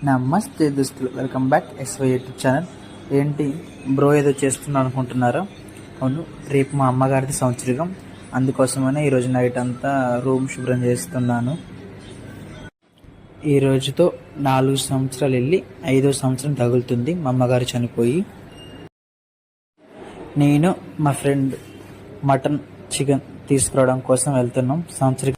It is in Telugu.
నమస్తే దోస్తులు, welcome back SY YouTube channel. ఏంటి బ్రో ఏదో చేస్తున్నాను అనుకుంటున్నారా? అవును, రేపు మా అమ్మగారిది సంవత్సరికం. అందుకోసమనే ఈరోజు నైట్ అంతా రూమ్ శుభ్రం చేస్తున్నాను. ఈ రోజుతో 4 సంవత్సరాలు వెళ్ళి 5వ సంవత్సరం తగులుతుంది మా అమ్మగారు చనిపోయి. నేను మా ఫ్రెండ్ మటన్ చికెన్ తీసుకురావడం కోసం వెళ్తున్నాం. సంవత్సరిక